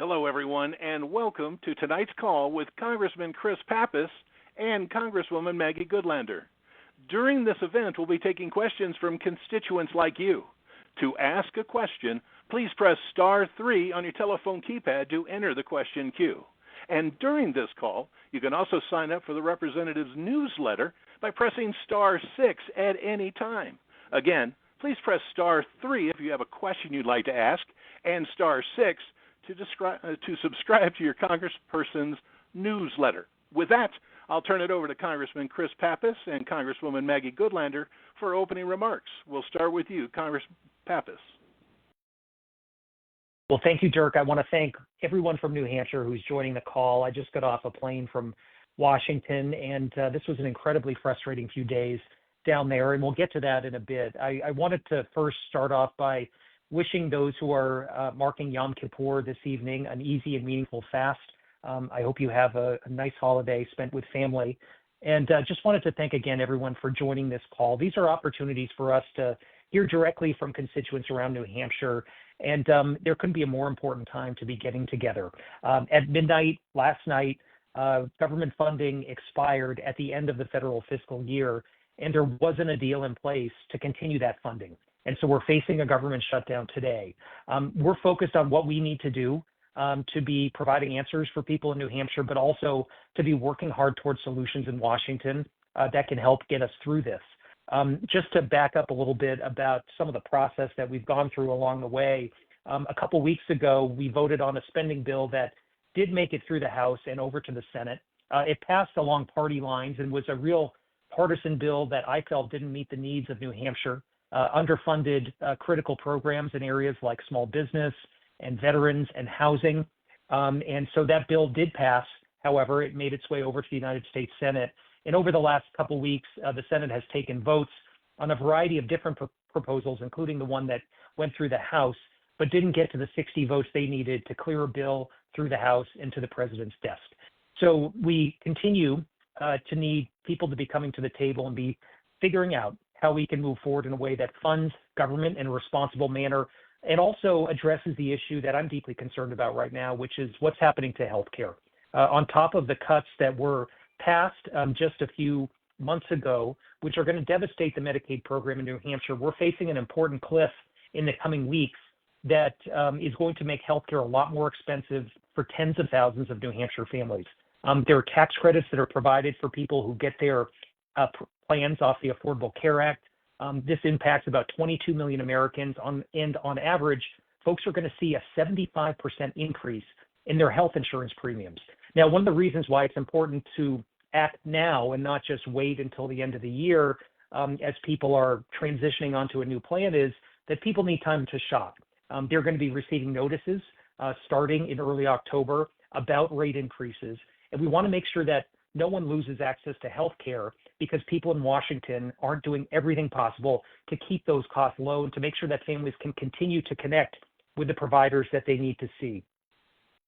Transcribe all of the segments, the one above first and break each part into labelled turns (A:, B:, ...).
A: Hello, everyone, and welcome to tonight's call with Congressman Chris Pappas and Congresswoman Maggie Goodlander. During this event, we'll be taking questions from constituents like you. To ask a question, please press *3 on your telephone keypad to enter the question queue. And during this call, you can also sign up for the representative's newsletter by pressing *6 at any time. Again, please press *3 if you have a question you'd like to ask, and *6 to subscribe to your congressperson's newsletter. With that, I'll turn it over to Congressman Chris Pappas and Congresswoman Maggie Goodlander for opening remarks. We'll start with you, Congressman Pappas.
B: Well, thank you, Dirk. I want to thank everyone from New Hampshire who's joining the call. I just got off a plane from Washington, and this was an incredibly frustrating few days down there, and we'll get to that in a bit. I wanted to first start off by wishing those who are marking Yom Kippur this evening an easy and meaningful fast. I hope you have a nice holiday spent with family. And just wanted to thank again everyone for joining this call. These are opportunities for us to hear directly from constituents around New Hampshire, and there couldn't be a more important time to be getting together. At midnight last night, government funding expired at the end of the federal fiscal year, and there wasn't a deal in place to continue that funding. And so we're facing a government shutdown today. We're focused on what we need to do to be providing answers for people in New Hampshire, but also to be working hard towards solutions in Washington that can help get us through this. Just to back up a little bit about some of the process that we've gone through along the way, a couple weeks ago, we voted on a spending bill that did make it through the House and over to the Senate. It passed along party lines and was a real partisan bill that I felt didn't meet the needs of New Hampshire. Underfunded critical programs in areas like small business and veterans and housing. And so that bill did pass. However, it made its way over to the United States Senate. And over the last couple of weeks, the Senate has taken votes on a variety of different proposals, including the one that went through the House, but didn't get to the 60 votes they needed to clear a bill through the House and to the president's desk. So we continue to need people to be coming to the table and be figuring out how we can move forward in a way that funds government in a responsible manner and also addresses the issue that I'm deeply concerned about right now, which is what's happening to healthcare. On top of the cuts that were passed just a few months ago, which are going to devastate the Medicaid program in New Hampshire, we're facing an important cliff in the coming weeks that is going to make healthcare a lot more expensive for tens of thousands of New Hampshire families. There are tax credits that are provided for people who get their plans off the Affordable Care Act. This impacts about 22 million Americans, and on average, folks are going to see a 75% increase in their health insurance premiums. Now, one of the reasons why it's important to act now and not just wait until the end of the year as people are transitioning onto a new plan is that people need time to shop. They're going to be receiving notices starting in early October about rate increases, and we want to make sure that no one loses access to health care because people in Washington aren't doing everything possible to keep those costs low and to make sure that families can continue to connect with the providers that they need to see.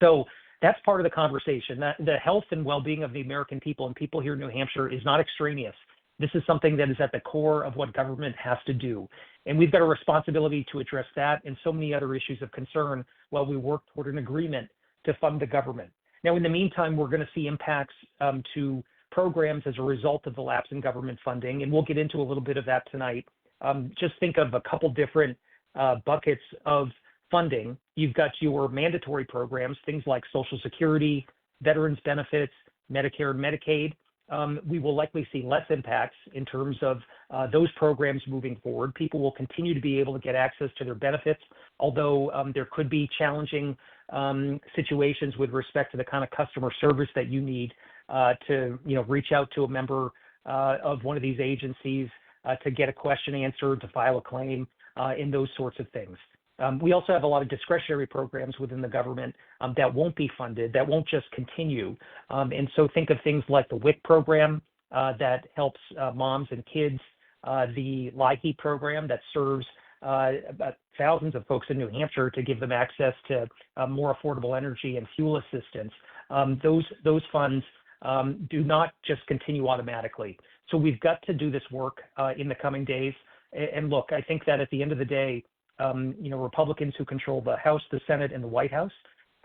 B: So that's part of the conversation. The health and well-being of the American people and people here in New Hampshire is not extraneous. This is something that is at the core of what government has to do. And we've got a responsibility to address that and so many other issues of concern while we work toward an agreement to fund the government. Now, in the meantime, we're going to see impacts to programs as a result of the lapse in government funding, and we'll get into a little bit of that tonight. Just think of a couple different buckets of funding. You've got your mandatory programs, things like Social Security, veterans benefits, Medicare and Medicaid. We will likely see less impacts in terms of those programs moving forward. People will continue to be able to get access to their benefits, although there could be challenging situations with respect to the kind of customer service that you need to reach out to a member of one of these agencies to get a question answered, to file a claim, and those sorts of things. We also have a lot of discretionary programs within the government that won't be funded, that won't just continue. And so think of things like the WIC program that helps moms and kids, the LIHEAP program that serves about thousands of folks in New Hampshire to give them access to more affordable energy and fuel assistance. Those funds do not just continue automatically. So we've got to do this work in the coming days. And look, I think that at the end of the day, Republicans who control the House, the Senate, and the White House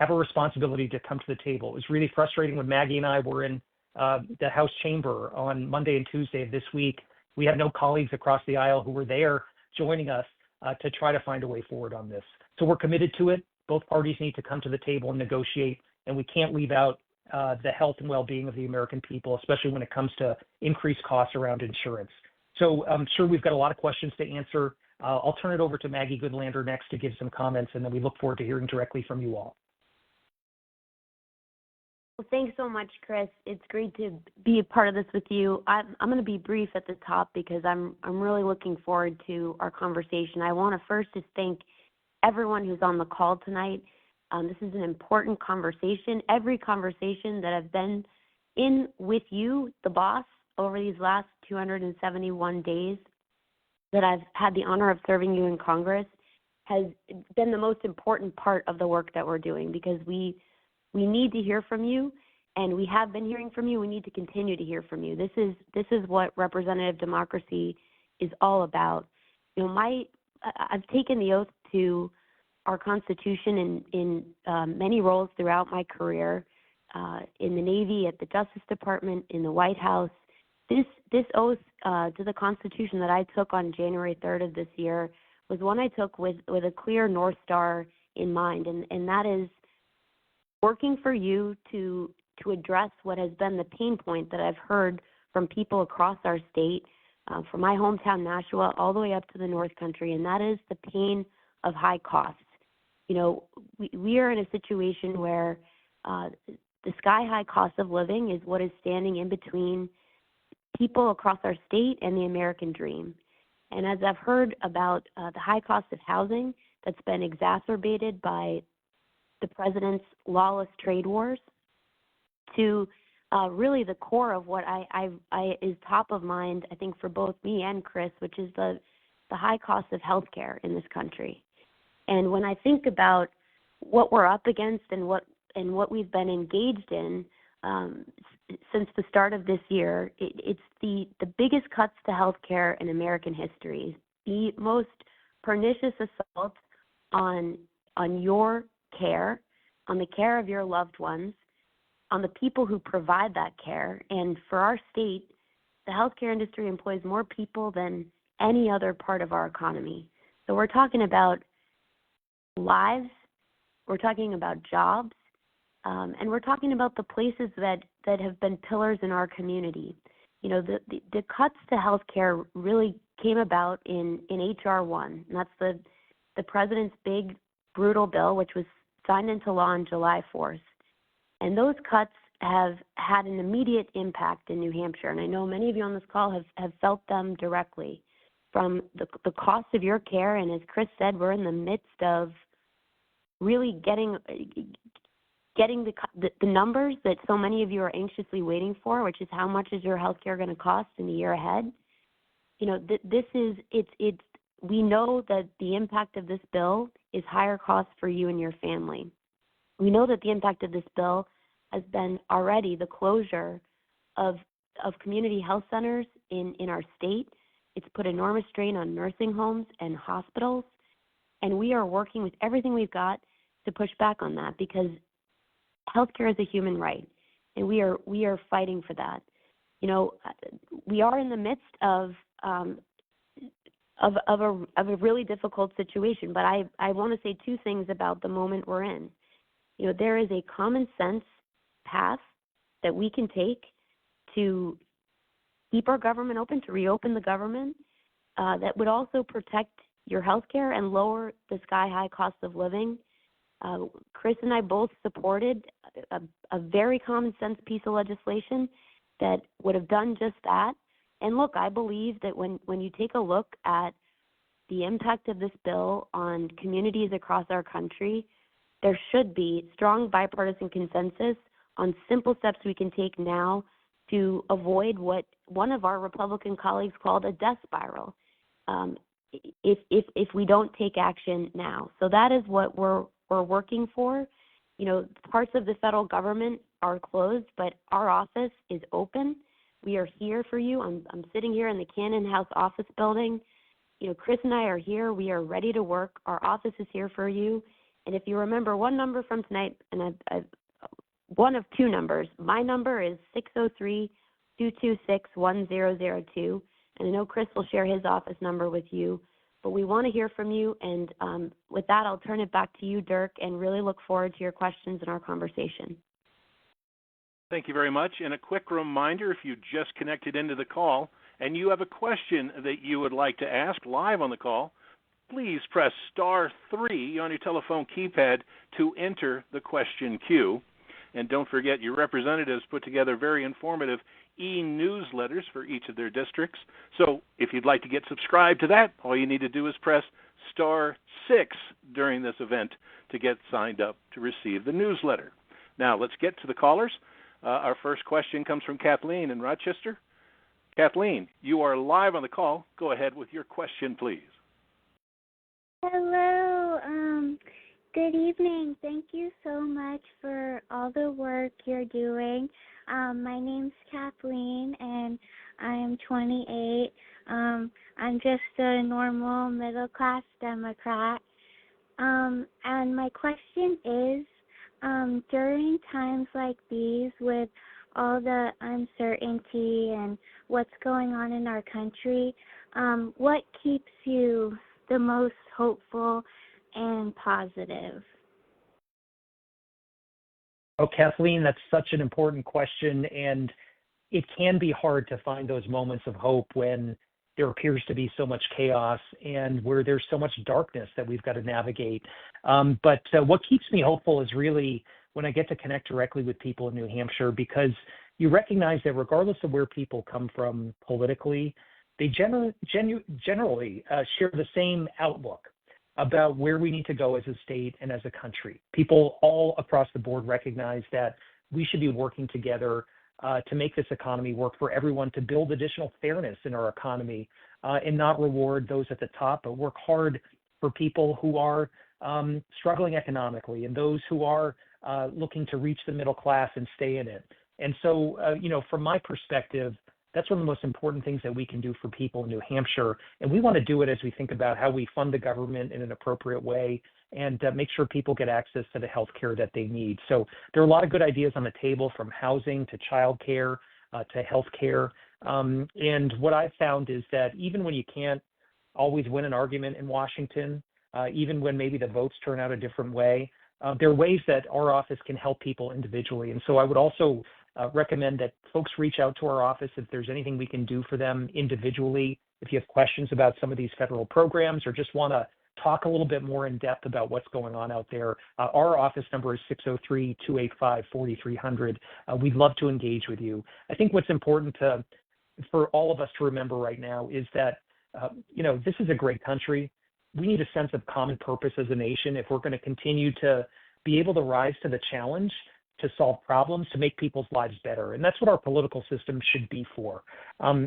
B: have a responsibility to come to the table. It was really frustrating when Maggie and I were in the House chamber on Monday and Tuesday of this week. We had no colleagues across the aisle who were there joining us to try to find a way forward on this. So we're committed to it. Both parties need to come to the table and negotiate, and we can't leave out the health and well-being of the American people, especially when it comes to increased costs around insurance. So I'm sure we've got a lot of questions to answer. I'll turn it over to Maggie Goodlander next to give some comments, and then we look forward to hearing directly from you all.
C: Well, thanks so much, Chris. It's great to be a part of this with you. I'm going to be brief at the top because I'm really looking forward to our conversation. I want to first just thank everyone who's on the call tonight. This is an important conversation. Every conversation that I've been in with you, the boss, over these last 271 days that I've had the honor of serving you in Congress has been the most important part of the work that we're doing, because we need to hear from you, and we have been hearing from you. We need to continue to hear from you. This is what representative democracy is all about. I've taken the oath to our Constitution in many roles throughout my career, in the Navy, at the Justice Department, in the White House. This oath to the Constitution that I took on January 3rd of this year was one I took with a clear North Star in mind, and that is working for you to address what has been the pain point that I've heard from people across our state, from my hometown, Nashua, all the way up to the North Country, and that is the pain of high costs. We are in a situation where the sky-high cost of living is what is standing in between people across our state and the American dream. And as I've heard about the high cost of housing that's been exacerbated by the president's lawless trade wars, to really the core of what I is top of mind, I think, for both me and Chris, which is the high cost of healthcare in this country. And when I think about what we're up against and what we've been engaged in since the start of this year, it's the biggest cuts to healthcare in American history, the most pernicious assault on your care, on the care of your loved ones, on the people who provide that care. And for our state, the healthcare industry employs more people than any other part of our economy. So we're talking about lives, we're talking about jobs, and we're talking about the places that have been pillars in our community. The cuts to healthcare really came about in H.R. 1, and that's the president's big, brutal bill, which was signed into law on July 4th. And those cuts have had an immediate impact in New Hampshire, and I know many of you on this call have felt them directly, from the cost of your care. And as Chris said, we're in the midst of really getting the numbers that so many of you are anxiously waiting for, which is how much is your health care going to cost in the year ahead. We know that the impact of this bill is higher costs for you and your family. We know that the impact of this bill has been already the closure of community health centers in our state. It's put enormous strain on nursing homes and hospitals, and we are working with everything we've got to push back on that, because healthcare is a human right, and we are fighting for that. We are in the midst of a really difficult situation, but I want to say two things about the moment we're in. There is a common sense path that we can take to keep our government open, to reopen the government, that would also protect your health care and lower the sky-high cost of living. Chris and I both supported a very common sense piece of legislation that would have done just that. And look, I believe that when you take a look at the impact of this bill on communities across our country, there should be strong bipartisan consensus on simple steps we can take now to avoid what one of our Republican colleagues called a death spiral, if we don't take action now. So that is what we're working for. Parts of the federal government are closed, but our office is open. We are here for you. I'm sitting here in the Cannon House office building. Chris and I are here. We are ready to work. Our office is here for you. And if you remember one number from tonight, and one of two numbers, my number is 603-226-1002. And I know Chris will share his office number with you, but we want to hear from you. And with that, I'll turn it back to you, Dirk, and really look forward to your questions and our conversation.
A: Thank you very much. And a quick reminder, if you just connected into the call and you have a question that you would like to ask live on the call, please press *3 on your telephone keypad to enter the question queue. And don't forget, your representatives put together very informative e-newsletters for each of their districts. So if you'd like to get subscribed to that, all you need to do is press *6 during this event to get signed up to receive the newsletter. Now let's get to the callers. Our first question comes from Kathleen in Rochester. Kathleen, you are live on the call. Go ahead with your question, please.
D: Hello. Good evening. Thank you so much for all the work you're doing. My name's Kathleen, and I am 28. I'm just a normal middle-class Democrat. And my question is, during times like these with all the uncertainty and what's going on in our country, what keeps you the most hopeful and positive?
B: Oh, Kathleen, that's such an important question, and it can be hard to find those moments of hope when there appears to be so much chaos and where there's so much darkness that we've got to navigate. But what keeps me hopeful is really when I get to connect directly with people in New Hampshire, because you recognize that regardless of where people come from politically, they generally share the same outlook about where we need to go as a state and as a country. People all across the board recognize that we should be working together to make this economy work for everyone, to build additional fairness in our economy and not reward those at the top, but work hard for people who are struggling economically and those who are looking to reach the middle class and stay in it. And so, from my perspective, that's one of the most important things that we can do for people in New Hampshire. And we want to do it as we think about how we fund the government in an appropriate way and make sure people get access to the health care that they need. So there are a lot of good ideas on the table, from housing to child care to health care. And what I've found is that even when you can't always win an argument in Washington, even when maybe the votes turn out a different way, there are ways that our office can help people individually. And so I would also recommend that folks reach out to our office if there's anything we can do for them individually. If you have questions about some of these federal programs or just want to talk a little bit more in depth about what's going on out there, our office number is 603-285-4300. We'd love to engage with you. I think what's important for all of us to remember right now is that, this is a great country. We need a sense of common purpose as a nation if we're going to continue to be able to rise to the challenge to solve problems, to make people's lives better. And that's what our political system should be for.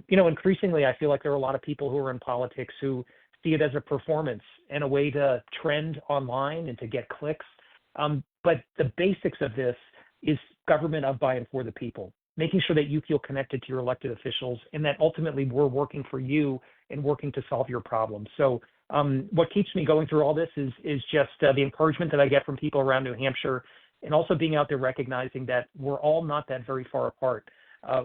B: Increasingly, I feel like there are a lot of people who are in politics who see it as a performance and a way to trend online and to get clicks. But the basics of this is government of, by, and for the people, making sure that you feel connected to your elected officials and that ultimately we're working for you and working to solve your problems. So what keeps me going through all this is just the encouragement that I get from people around New Hampshire, and also being out there recognizing that we're all not that very far apart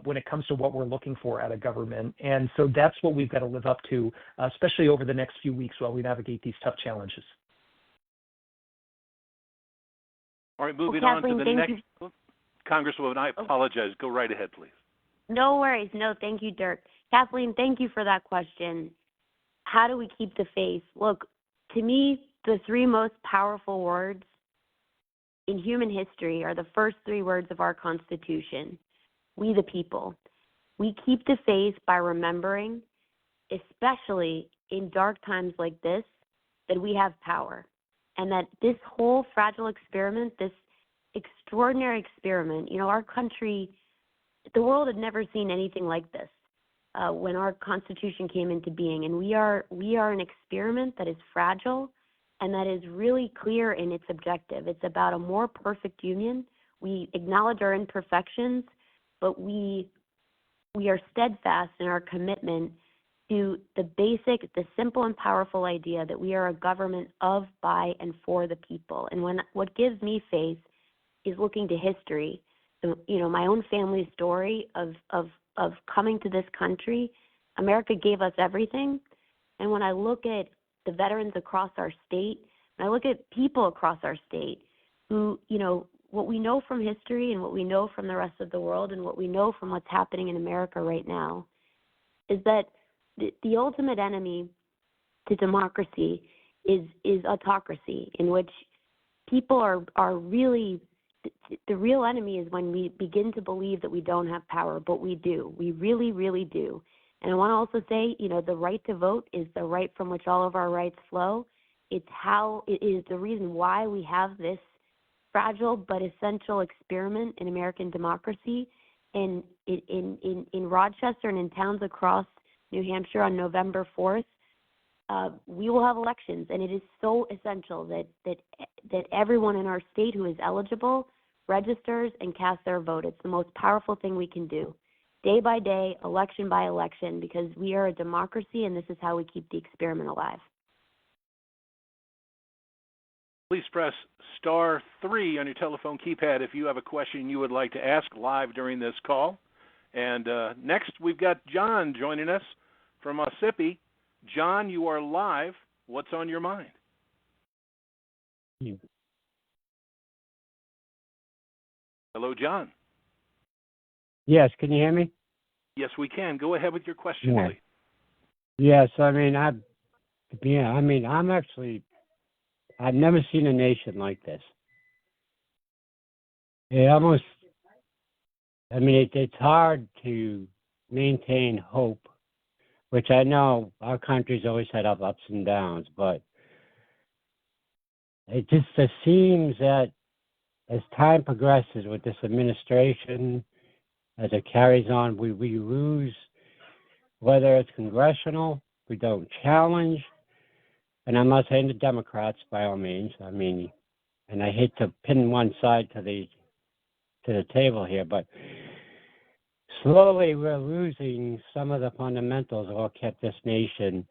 B: when it comes to what we're looking for out of government. And so that's what we've got to live up to, especially over the next few weeks while we navigate these tough challenges.
A: All right, moving on to the next. Congresswoman, I apologize. Go right ahead, please.
C: No worries. No, thank you, Dirk. Kathleen, thank you for that question. How do we keep the faith? Look, to me, the three most powerful words in human history are the first three words of our Constitution: we the people. We keep the faith by remembering, especially in dark times like this, that we have power, and that this whole fragile experiment, this extraordinary experiment, our country, the world had never seen anything like this when our Constitution came into being. And we are an experiment that is fragile and that is really clear in its objective. It's about a more perfect union. We acknowledge our imperfections, but we are steadfast in our commitment to the simple and powerful idea that we are a government of, by, and for the people. And what gives me faith is looking to history. So, my own family's story of coming to this country. America gave us everything. And when I look at the veterans across our state, and I look at people across our state who, what we know from history and what we know from the rest of the world and what we know from what's happening in America right now is that the ultimate enemy to democracy is autocracy, in which people are really, the real enemy is when we begin to believe that we don't have power, but we do. We really, really do. And I want to also say, the right to vote is the right from which all of our rights flow. It is the reason why we have this fragile but essential experiment in American democracy. And in Rochester and in towns across New Hampshire on November 4th, we will have elections, and it is so essential that everyone in our state who is eligible registers and casts their vote. It's the most powerful thing we can do, day by day, election by election, because we are a democracy, and this is how we keep the experiment alive.
A: Please press star 3 on your telephone keypad if you have a question you would like to ask live during this call. And next, we've got John joining us from Ossipee. John, you are live. What's on your mind? Hello, John.
E: Yes, can you hear me?
A: Yes, we can. Go ahead with your question,
E: Yeah.
A: please.
E: Yes, I've never seen a nation like this. It's hard to maintain hope, which I know our country's always had ups and downs, but it just seems that as time progresses with this administration, as it carries on, we lose, whether it's congressional, we don't challenge, and I'm not saying the Democrats by all means. And I hate to pin one side to the table here, but slowly we're losing some of the fundamentals of what kept this nation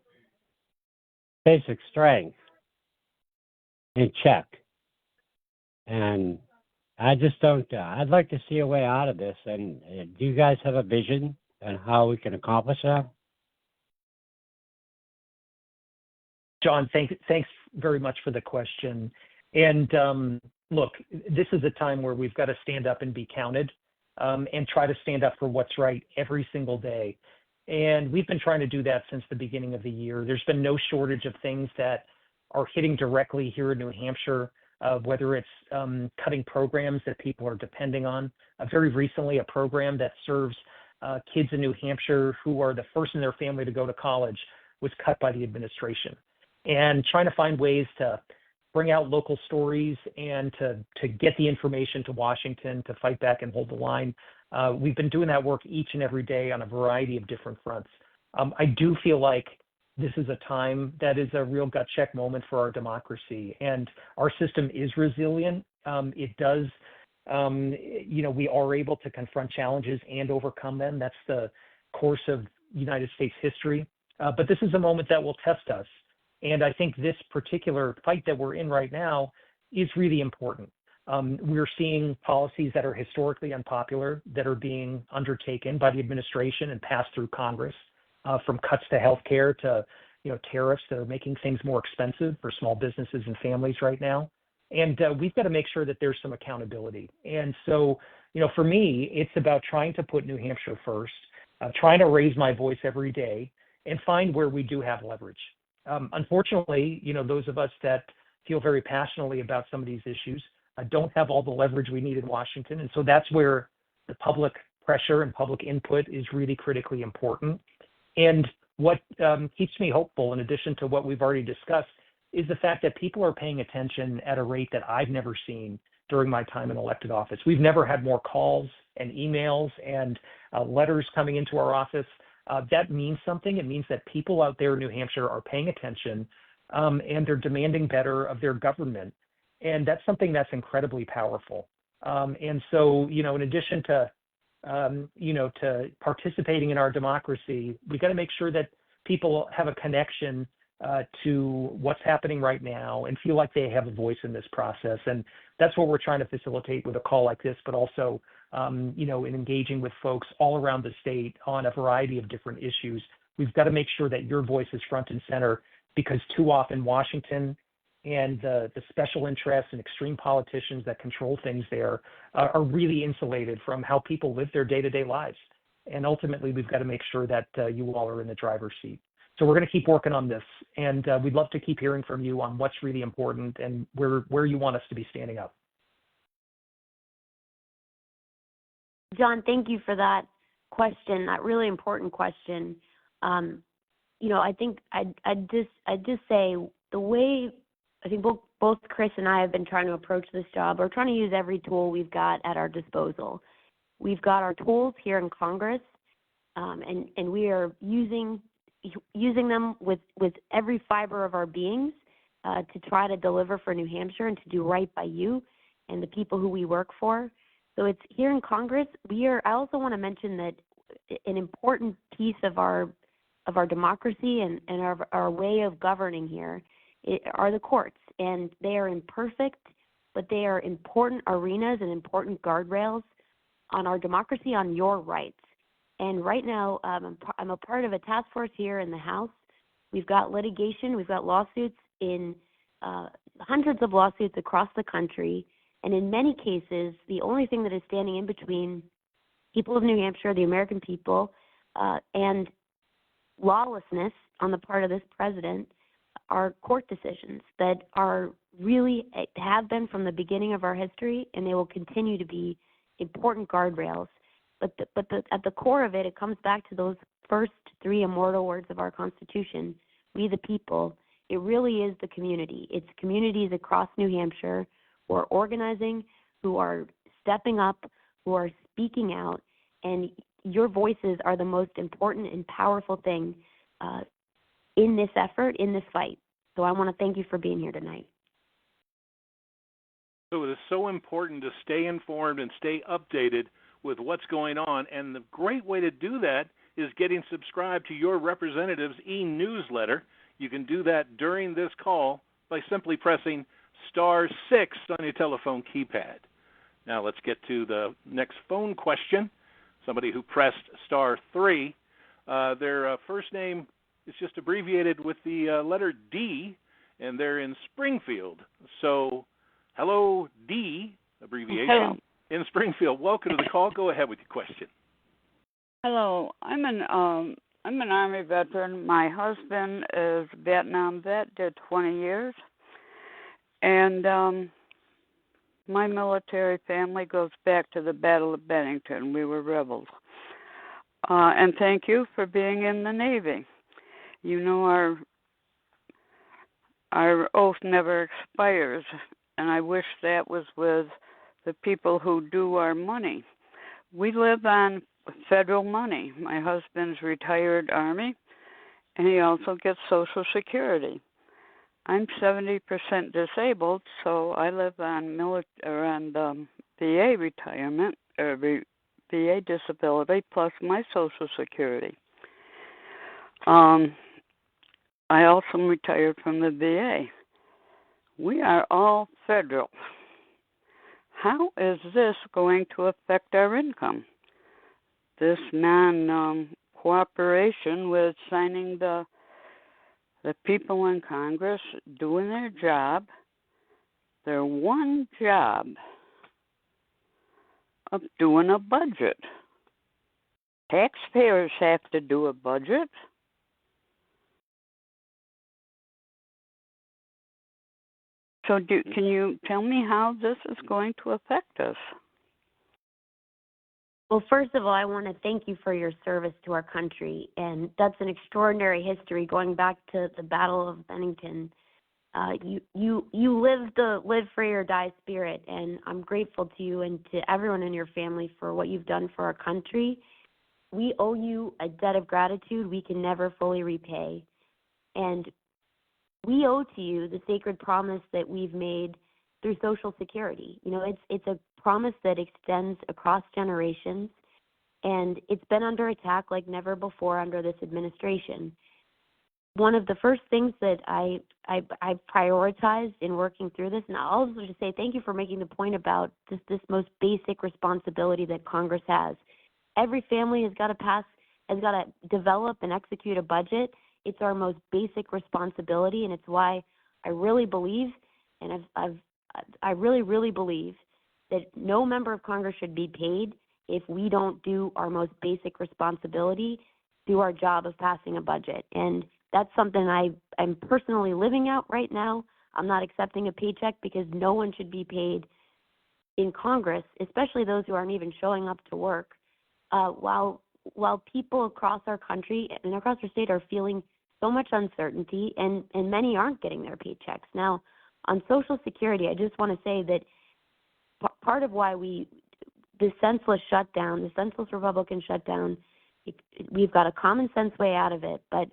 E: basic strength in check. And I just don't, I'd like to see a way out of this. And do you guys have a vision on how we can accomplish that?
B: John, thanks very much for the question. And look, this is a time where we've got to stand up and be counted, and try to stand up for what's right every single day. And we've been trying to do that since the beginning of the year. There's been no shortage of things that are hitting directly here in New Hampshire, whether it's cutting programs that people are depending on. Very recently, a program that serves kids in New Hampshire who are the first in their family to go to college was cut by the administration. And trying to find ways to bring out local stories and to get the information to Washington to fight back and hold the line. We've been doing that work each and every day on a variety of different fronts. I do feel like this is a time that is a real gut check moment for our democracy, and our system is resilient. It does, we are able to confront challenges and overcome them. That's the course of United States history. But this is a moment that will test us. And I think this particular fight that we're in right now is really important. We're seeing policies that are historically unpopular that are being undertaken by the administration and passed through Congress, from cuts to healthcare to tariffs that are making things more expensive for small businesses and families right now. And we've got to make sure that there's some accountability. And so, for me, it's about trying to put New Hampshire first, trying to raise my voice every day and find where we do have leverage. Unfortunately, those of us that feel very passionately about some of these issues don't have all the leverage we need in Washington. And so that's where the public pressure and public input is really critically important. And what keeps me hopeful, in addition to what we've already discussed, is the fact that people are paying attention at a rate that I've never seen during my time in elected office. We've never had more calls and emails and letters coming into our office. That means something. It means that people out there in New Hampshire are paying attention, and they're demanding better of their government. And that's something that's incredibly powerful. And so, in addition to, to participating in our democracy, we got to make sure that people have a connection to what's happening right now and feel like they have a voice in this process. And that's what we're trying to facilitate with a call like this, but also, in engaging with folks all around the state on a variety of different issues. We've got to make sure that your voice is front and center, because too often Washington and the special interests and extreme politicians that control things there are really insulated from how people live their day-to-day lives. And ultimately, we've got to make sure that you all are in the driver's seat. So we're going to keep working on this, and we'd love to keep hearing from you on what's really important and where you want us to be standing up.
C: John, thank you for that question, that really important question. I think I'd just say the way I think both Chris and I have been trying to approach this job, we're trying to use every tool we've got at our disposal. We've got our tools here in Congress, and we are using them with every fiber of our beings to try to deliver for New Hampshire and to do right by you and the people who we work for. So it's here in Congress. I also want to mention that an important piece of our democracy and our way of governing here are the courts, and they are imperfect, but they are important arenas and important guardrails on our democracy, on your rights. And right now, I'm a part of a task force here in the House. We've got litigation. We've got lawsuits hundreds of lawsuits across the country. And in many cases, the only thing that is standing in between people of New Hampshire, the American people, and lawlessness on the part of this president are court decisions that are really have been from the beginning of our history, and they will continue to be important guardrails. But at the core of it, it comes back to those first three immortal words of our Constitution, we the people. It really is the community. It's communities across New Hampshire who are organizing, who are stepping up, who are speaking out, and your voices are the most important and powerful thing in this effort, in this fight. So I want to thank you for being here tonight.
A: So it is so important to stay informed and stay updated with what's going on, and the great way to do that is getting subscribed to your representative's e-newsletter. You can do that during this call by simply pressing *6 on your telephone keypad. Now let's get to the next phone question. Somebody who pressed *3. Their first name is just abbreviated with the letter D, and they're in Springfield. So, hello, D, abbreviation,
F: hello.
A: In Springfield. Welcome to the call. Go ahead with your question.
F: Hello. I'm an Army veteran. My husband is a Vietnam vet, did 20 years. And my military family goes back to the Battle of Bennington. We were rebels. And thank you for being in the Navy. You know, our oath never expires, and I wish that was with the people who do our money. We live on federal money. My husband's retired Army, and he also gets Social Security. I'm 70% disabled, so I live on VA retirement or VA disability plus my Social Security. I also retired from the VA. We are all federal. How is this going to affect our income? This non-cooperation with signing the people in Congress doing their job, their one job of doing a budget. Taxpayers have to do a budget. So can you tell me how this is going to affect us?
C: Well, first of all, I want to thank you for your service to our country, and that's an extraordinary history going back to the Battle of Bennington. You lived the live free or die spirit, and I'm grateful to you and to everyone in your family for what you've done for our country. We owe you a debt of gratitude we can never fully repay, and we owe to you the sacred promise that we've made through Social Security. You know, it's a promise that extends across generations, and it's been under attack like never before under this administration. one of the first things that I prioritized in working through this, and I'll also just say thank you for making the point about this most basic responsibility that Congress has. Every family has got to develop and execute a budget. It's our most basic responsibility, and it's why I really believe, and I really believe that no member of Congress should be paid if we don't do our most basic responsibility, do our job of passing a budget. And that's something I'm personally living out right now. I'm not accepting a paycheck because no one should be paid in Congress, especially those who aren't even showing up to work, while people across our country and across our state are feeling so much uncertainty, and many aren't getting their paychecks. Now, on Social Security, I just want to say that part of why the senseless shutdown, the senseless Republican shutdown, we've got a common sense way out of it. But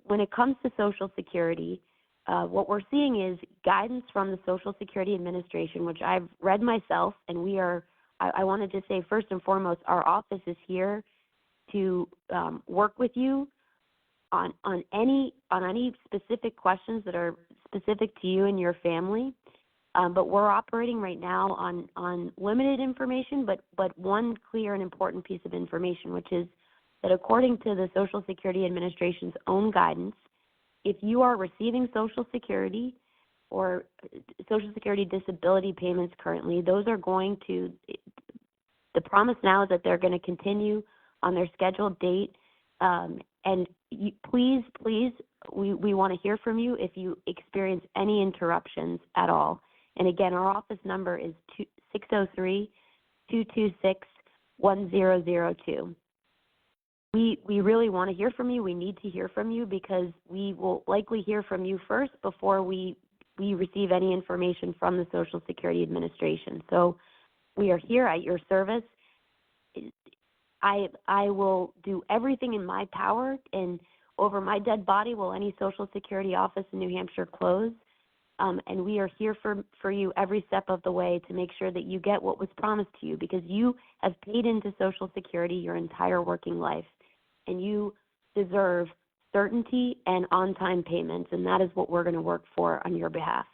C: when it comes to Social Security, what we're seeing is guidance from the Social Security Administration, which I've read myself, and I want to just say first and foremost, our office is here to work with you on any specific questions that are specific to you and your family. But we're operating right now on limited information, but one clear and important piece of information, which is that according to the Social Security Administration's own guidance, if you are receiving Social Security or Social Security disability payments currently, those are going to, the promise now is that they're going to continue on their scheduled date. And please, we want to hear from you if you experience any interruptions at all. And again, our office number is 603-226-1002. We really want to hear from you. We need to hear from you because we will likely hear from you first before we receive any information from the Social Security Administration. So we are here at your service. I will do everything in my power, and over my dead body will any Social Security office in New Hampshire close. And we are here for you every step of the way to make sure that you get what was promised to you, because you have paid into Social Security your entire working life, and you deserve certainty and on-time payments, and that is what we're going to work for on your behalf.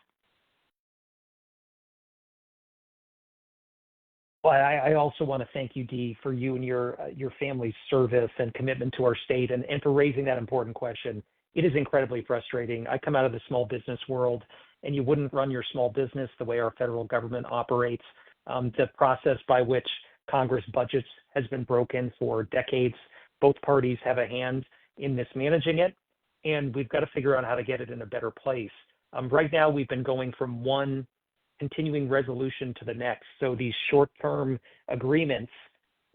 B: Well, I also want to thank you, Dee, for you and your family's service and commitment to our state, and for raising that important question. It is incredibly frustrating. I come out of the small business world, and you wouldn't run your small business the way our federal government operates. The process by which Congress budgets has been broken for decades. Both parties have a hand in mismanaging it, and we've got to figure out how to get it in a better place. Right now, we've been going from one continuing resolution to the next. So these short-term agreements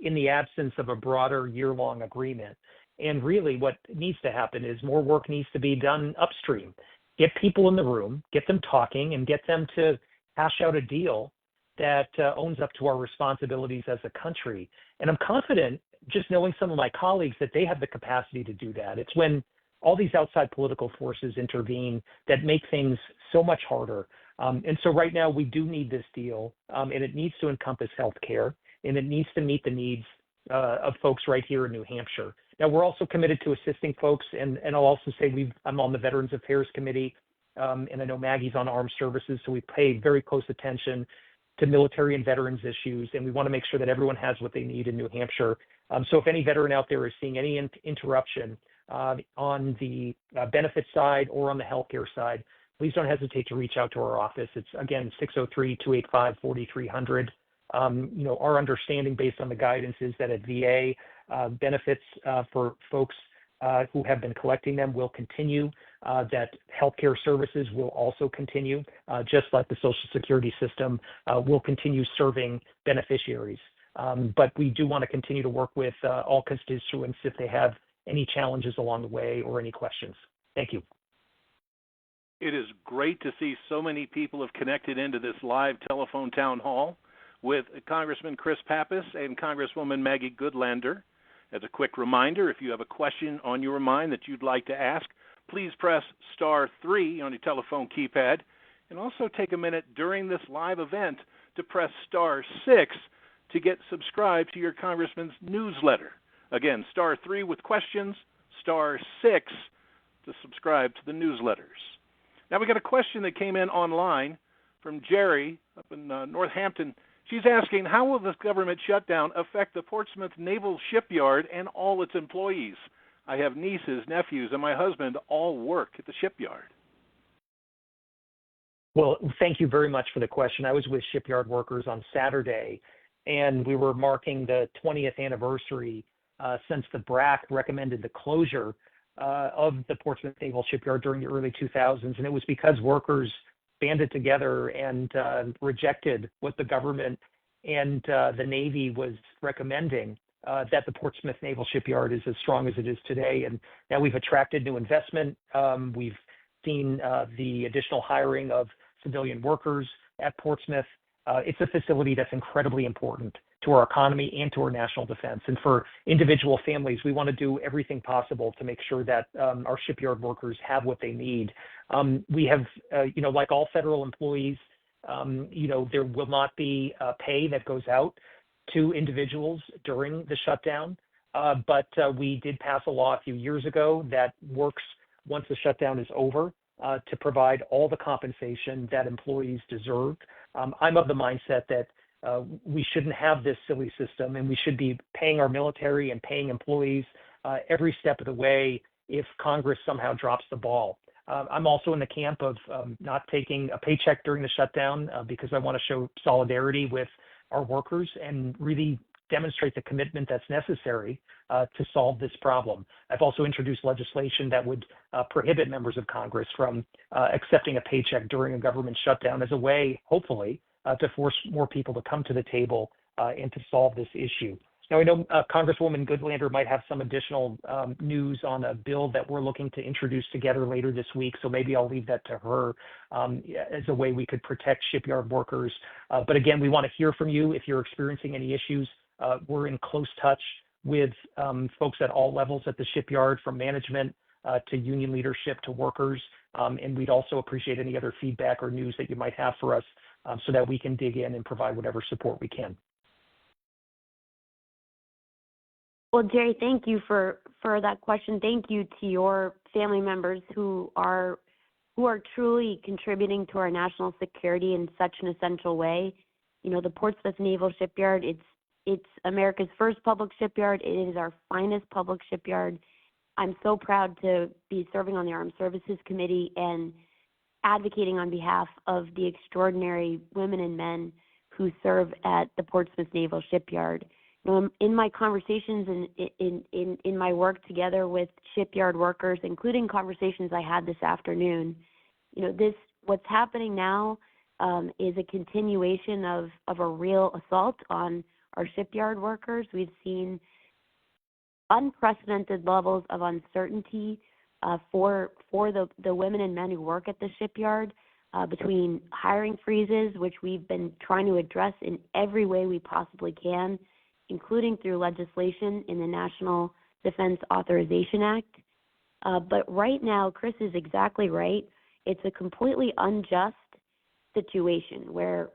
B: in the absence of a broader year-long agreement. And really what needs to happen is more work needs to be done upstream. Get people in the room, get them talking, and get them to hash out a deal that owns up to our responsibilities as a country. And I'm confident, just knowing some of my colleagues, that they have the capacity to do that. It's when all these outside political forces intervene that make things so much harder. And so right now we do need this deal, and it needs to encompass health care, and it needs to meet the needs of folks right here in New Hampshire. Now, we're also committed to assisting folks, and I'll also say I'm on the Veterans Affairs Committee, and I know Maggie's on Armed Services, so we pay very close attention to military and veterans issues, and we want to make sure that everyone has what they need in New Hampshire. So if any veteran out there is seeing any interruption on the benefit side or on the healthcare side, please don't hesitate to reach out to our office. It's, again, 603-285-4300. Our understanding based on the guidance is that at VA, benefits for folks who have been collecting them will continue, that healthcare services will also continue, just like the Social Security system will continue serving beneficiaries. But we do want to continue to work with all constituents if they have any challenges along the way or any questions. Thank you.
A: It is great to see so many people have connected into this live telephone town hall with Congressman Chris Pappas and Congresswoman Maggie Goodlander. As a quick reminder, if you have a question on your mind that you'd like to ask, please press *3 on your telephone keypad, and also take a minute during this live event to press *6 to get subscribed to your Congressman's newsletter. Again, *3 with questions, *6 to subscribe to the newsletters. Now, we got a question that came in online from Jerry up in Northampton. She's asking, how will this government shutdown affect the Portsmouth Naval Shipyard and all its employees? I have nieces, nephews, and my husband all work at the shipyard.
B: Well, thank you very much for the question. I was with shipyard workers on Saturday, and we were marking the 20th anniversary since the BRAC recommended the closure of the Portsmouth Naval Shipyard during the early 2000s, and it was because workers banded together and rejected what the government and the Navy was recommending, that the Portsmouth Naval Shipyard is as strong as it is today. And now we've attracted new investment. We've seen the additional hiring of civilian workers at Portsmouth. It's a facility that's incredibly important to our economy and to our national defense. And for individual families, we want to do everything possible to make sure that our shipyard workers have what they need. We have, like all federal employees, there will not be pay that goes out to individuals during the shutdown. But we did pass a law a few years ago that works once the shutdown is over to provide all the compensation that employees deserve. I'm of the mindset that we shouldn't have this silly system, and we should be paying our military and paying employees every step of the way if Congress somehow drops the ball. I'm also in the camp of not taking a paycheck during the shutdown because I want to show solidarity with our workers and really demonstrate the commitment that's necessary to solve this problem. I've also introduced legislation that would prohibit members of Congress from accepting a paycheck during a government shutdown as a way, hopefully, to force more people to come to the table and to solve this issue. Now, I know Congresswoman Goodlander might have some additional news on a bill that we're looking to introduce together later this week, so maybe I'll leave that to her as a way we could protect shipyard workers. But again, we want to hear from you if you're experiencing any issues. We're in close touch with folks at all levels at the shipyard, from management to union leadership to workers, and we'd also appreciate any other feedback or news that you might have for us so that we can dig in and provide whatever support we can.
C: Well, Jerry, thank you for that question. Thank you to your family members who are truly contributing to our national security in such an essential way. The Portsmouth Naval Shipyard, it's America's first public shipyard. It is our finest public shipyard. I'm so proud to be serving on the Armed Services Committee and advocating on behalf of the extraordinary women and men who serve at the Portsmouth Naval Shipyard. In my conversations and in my work together with shipyard workers, including conversations I had this afternoon, what's happening now is a continuation of a real assault on our shipyard workers. We've seen unprecedented levels of uncertainty for the women and men who work at the shipyard, between hiring freezes, which we've been trying to address in every way we possibly can, including through legislation in the National Defense Authorization Act. But right now, Chris is exactly right. It's a completely unjust situation where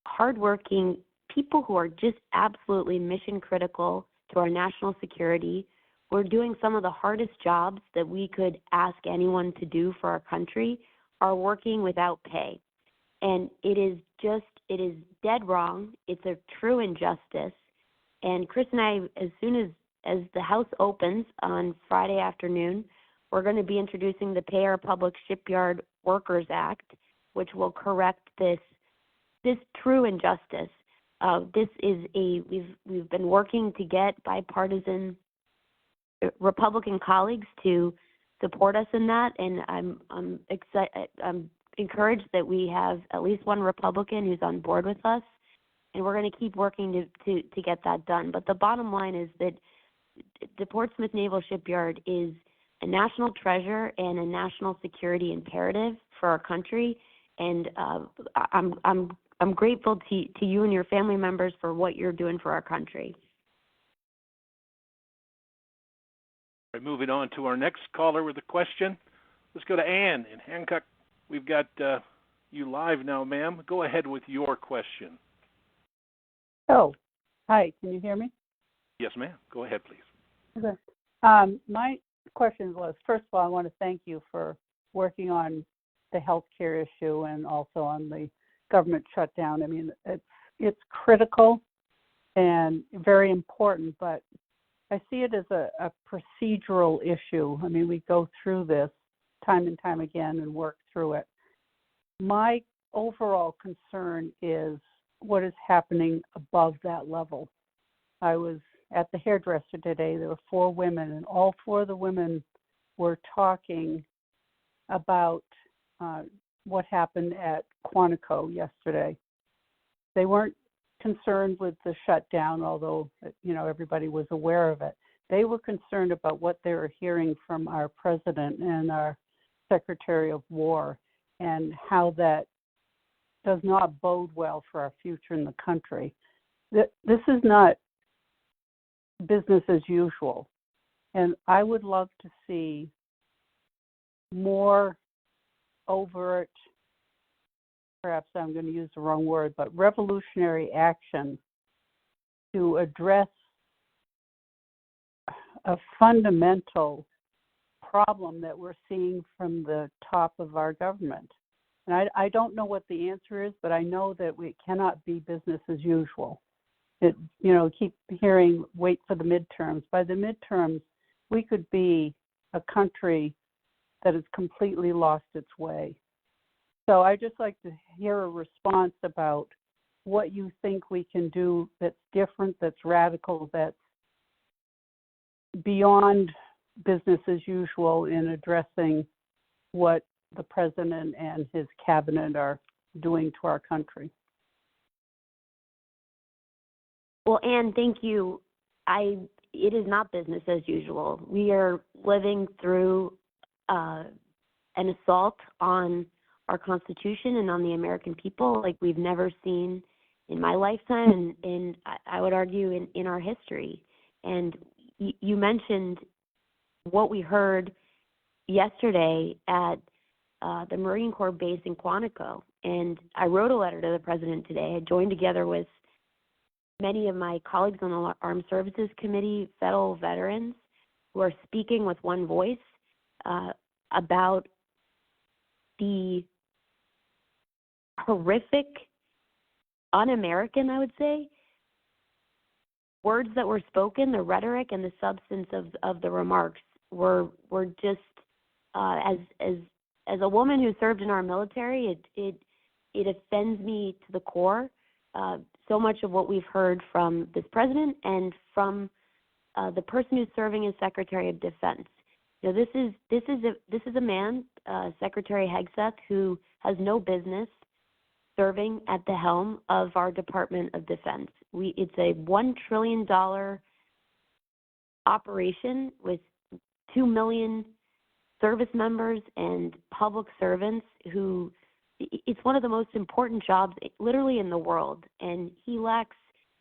C: hardworking people who are just absolutely mission critical to our national security, we're doing some of the hardest jobs that we could ask anyone to do for our country, are working without pay. And it is dead wrong. It's a true injustice. And Chris and I, as soon as the House opens on Friday afternoon, we're going to be introducing the Pay Our Public Shipyard Workers Act, which will correct this true injustice. We've been working to get bipartisan Republican colleagues to support us in that, and I'm encouraged that we have at least one Republican who's on board with us. And we're going to keep working to get that done. But the bottom line is that the Portsmouth Naval Shipyard is a national treasure and a national security imperative for our country. And I'm grateful to you and your family members for what you're doing for our country.
A: All right, moving on to our next caller with a question. Let's go to Ann in Hancock. We've got you live now, ma'am. Go ahead with your question.
G: Oh, hi. Can you hear me?
A: Yes, ma'am. Go ahead, please.
G: Okay. My question was, first of all, I want to thank you for working on the healthcare issue and also on the government shutdown. I mean, it's critical and very important, but I see it as a procedural issue. I mean, we go through this time and time again and work through it. My overall concern is what is happening above that level. I was at the hairdresser today. There were 4 women, and all 4 of the women were talking about what happened at Quantico yesterday. They weren't concerned with the shutdown, although everybody was aware of it. They were concerned about what they were hearing from our president and our Secretary of War, and how that does not bode well for our future in the country. This is not business as usual, and I would love to see more overt, perhaps I'm going to use the wrong word, but revolutionary action to address a fundamental problem that we're seeing from the top of our government. And I don't know what the answer is, but I know that it cannot be business as usual. Keep hearing, wait for the midterms. By the midterms, we could be a country that has completely lost its way. So I'd just like to hear a response about what you think we can do that's different, that's radical, that's beyond business as usual in addressing what the president and his cabinet are doing to our country.
C: Well, Anne, thank you. It is not business as usual. We are living through an assault on our Constitution and on the American people like we've never seen in my lifetime, and I would argue in our history. And you mentioned what we heard yesterday at the Marine Corps base in Quantico, and I wrote a letter to the president today. I joined together with many of my colleagues on the Armed Services Committee, federal veterans, who are speaking with one voice about the horrific, un-American, I would say, words that were spoken, the rhetoric and the substance of the remarks were just, as a woman who served in our military, it offends me to the core. So much of what we've heard from this president and from the person who's serving as Secretary of Defense. This is a man, Secretary Hegseth, who has no business serving at the helm of our Department of Defense. It's a $1 trillion operation with 2 million service members and public servants who, it's one of the most important jobs literally in the world. And he lacks,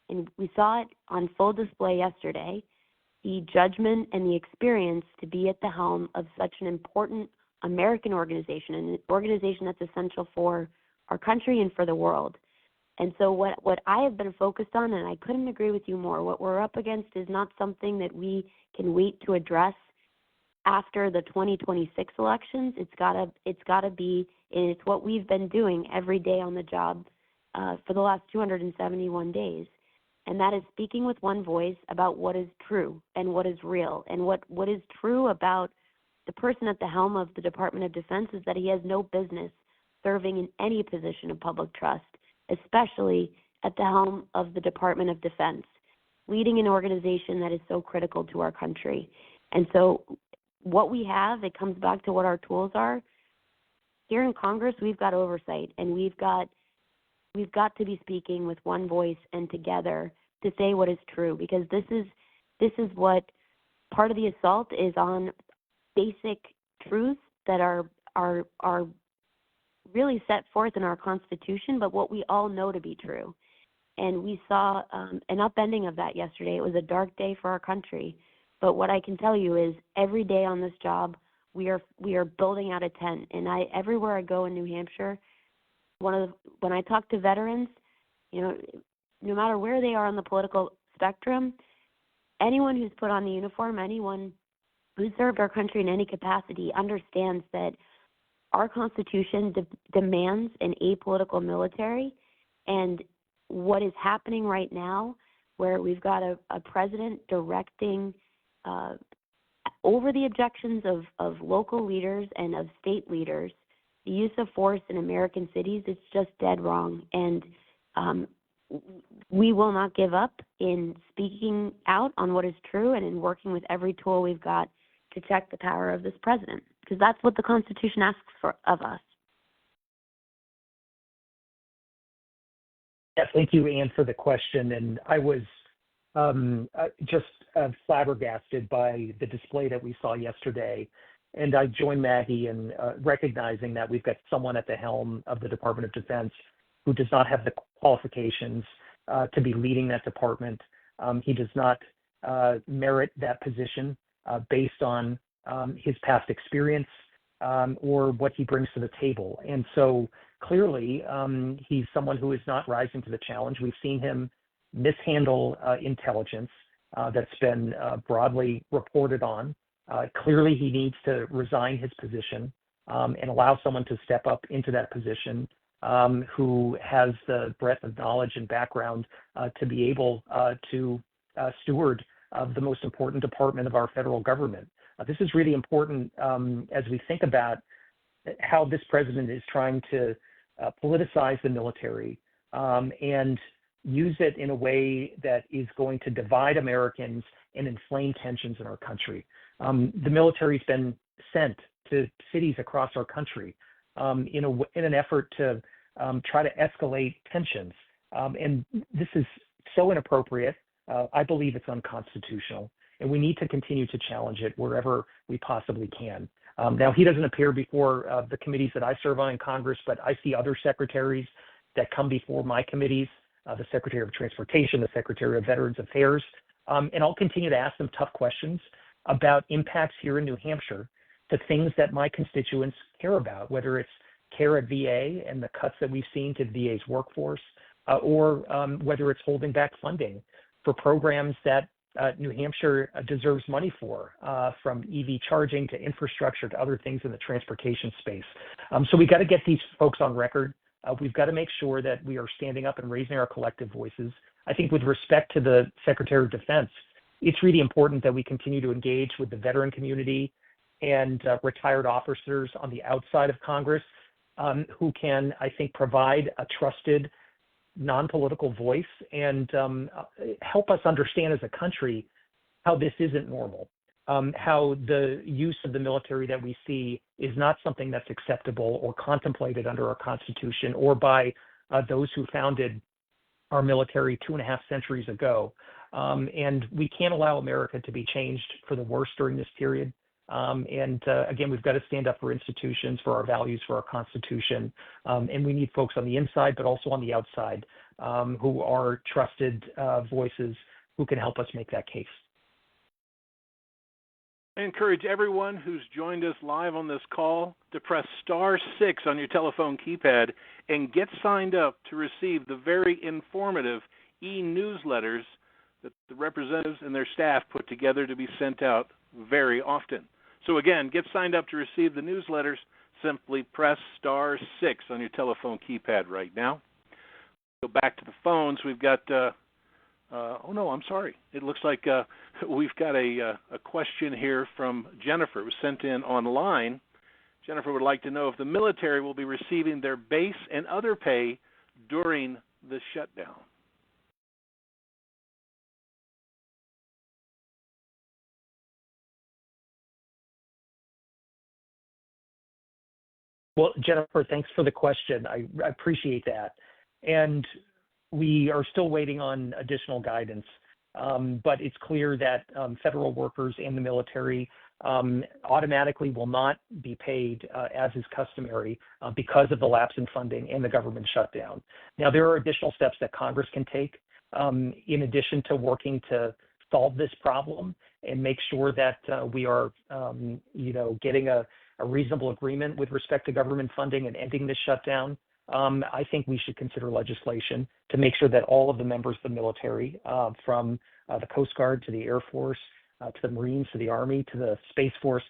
C: and we saw it on full display yesterday, the judgment and the experience to be at the helm of such an important American organization, and an organization that's essential for our country and for the world. And so what I have been focused on, and I couldn't agree with you more, what we're up against is not something that we can wait to address after the 2026 elections. It's gotta be, and it's what we've been doing every day on the job for the last 271 days. And that is speaking with one voice about what is true and what is real. And what is true about the person at the helm of the Department of Defense is that he has no business serving in any position of public trust, especially at the helm of the Department of Defense, leading an organization that is so critical to our country. And so what we have, it comes back to what our tools are. Here in Congress, we've got oversight, and we've got to be speaking with one voice and together to say what is true, because this is what part of the assault is on basic truths that are really set forth in our Constitution, but what we all know to be true. And we saw an upending of that yesterday. It was a dark day for our country. But what I can tell you is every day on this job, we are building out a tent. And everywhere I go in New Hampshire, when I talk to veterans, no matter where they are on the political spectrum, anyone who's put on the uniform, anyone who served our country in any capacity understands that our Constitution demands an apolitical military, and what is happening right now, where we've got a president directing over the objections of local leaders and of state leaders, the use of force in American cities is just dead wrong. And we will not give up in speaking out on what is true and in working with every tool we've got to check the power of this president, because that's what the Constitution asks of us.
B: Yeah, thank you, Ann, for the question. And I was just flabbergasted by the display that we saw yesterday. And I join Maggie in recognizing that we've got someone at the helm of the Department of Defense who does not have the qualifications to be leading that department. He does not merit that position based on his past experience or what he brings to the table. And so clearly, he's someone who is not rising to the challenge. We've seen him mishandle intelligence that's been broadly reported on. Clearly, he needs to resign his position and allow someone to step up into that position who has the breadth of knowledge and background to be able to steward the most important department of our federal government. This is really important as we think about how this president is trying to politicize the military and use it in a way that is going to divide Americans and inflame tensions in our country. The military's been sent to cities across our country in an effort to try to escalate tensions. And this is so inappropriate. I believe it's unconstitutional, and we need to continue to challenge it wherever we possibly can. Now, he doesn't appear before the committees that I serve on in Congress, but I see other secretaries that come before my committees, the Secretary of Transportation, the Secretary of Veterans Affairs, and I'll continue to ask them tough questions about impacts here in New Hampshire to things that my constituents care about, whether it's care at VA and the cuts that we've seen to VA's workforce, or whether it's holding back funding for programs that New Hampshire deserves money for, from EV charging to infrastructure to other things in the transportation space. So we got to get these folks on record. We've got to make sure that we are standing up and raising our collective voices. I think with respect to the Secretary of Defense, it's really important that we continue to engage with the veteran community and retired officers on the outside of Congress who can, I think, provide a trusted, non-political voice and help us understand as a country how this isn't normal, how the use of the military that we see is not something that's acceptable or contemplated under our Constitution or by those who founded our military 2.5 centuries ago. And we can't allow America to be changed for the worse during this period. Again, we've got to stand up for institutions, for our values, for our Constitution. And we need folks on the inside, but also on the outside, who are trusted voices who can help us make that case.
A: I encourage everyone who's joined us live on this call to press *6 on your telephone keypad and get signed up to receive the very informative e-newsletters that the representatives and their staff put together to be sent out very often. So again, get signed up to receive the newsletters. Simply press *6 on your telephone keypad right now. Go back to the phones. We've got, oh no, I'm sorry. It looks like we've got a question here from Jennifer. It was sent in online. Jennifer would like to know if the military will be receiving their base and other pay during the shutdown.
B: Well, Jennifer, thanks for the question. I appreciate that. And we are still waiting on additional guidance. But it's clear that federal workers and the military automatically will not be paid as is customary because of the lapse in funding and the government shutdown. Now, there are additional steps that Congress can take in addition to working to solve this problem and make sure that we are, getting a reasonable agreement with respect to government funding and ending this shutdown. I think we should consider legislation to make sure that all of the members of the military, from the Coast Guard to the Air Force to the Marines, to the Army, to the Space Force,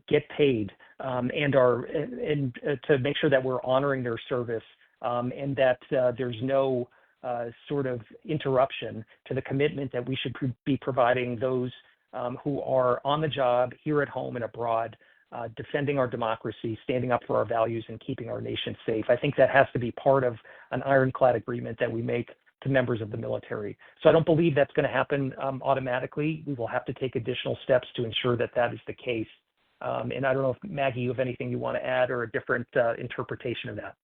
B: get paid and to make sure that we're honoring their service and that there's no sort of interruption to the commitment that we should be providing those who are on the job, here at home and abroad, defending our democracy, standing up for our values, and keeping our nation safe. I think that has to be part of an ironclad agreement that we make to members of the military. So I don't believe that's going to happen automatically. We will have to take additional steps to ensure that that is the case. And I don't know if, Maggie, you have anything you want to add or a different interpretation of that.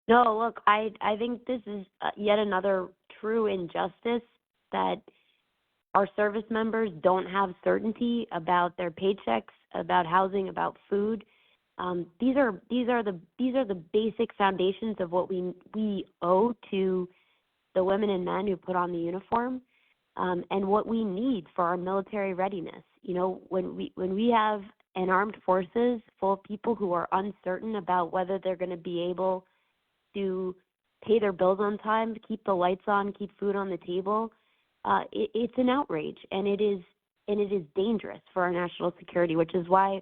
C: No, look, I think this is yet another true injustice that our service members don't have certainty about their paychecks, about housing, about food. These are the basic foundations of what we owe to the women and men who put on the uniform, and what we need for our military readiness. You know, when we have an armed forces full of people who are uncertain about whether they're going to be able to pay their bills on time, keep the lights on, keep food on the table, it's an outrage, and it is dangerous for our national security, which is why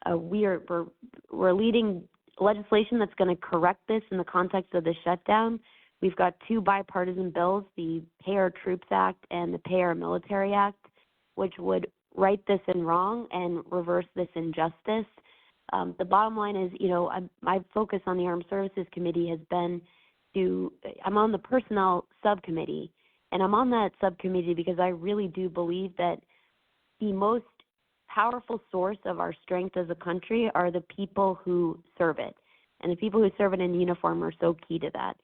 C: we're leading legislation that's going to correct this in the context of the shutdown. We've got two bipartisan bills, the Pay Our Troops Act and the Pay Our Military Act, which would right this and wrong and reverse this injustice. The bottom line is, you know, my focus on the Armed Services Committee has been I'm on the Personnel Subcommittee, and I'm on that subcommittee because I really do believe that the most powerful source of our strength as a country are the people who serve it. And the people who serve it in uniform are so key to that.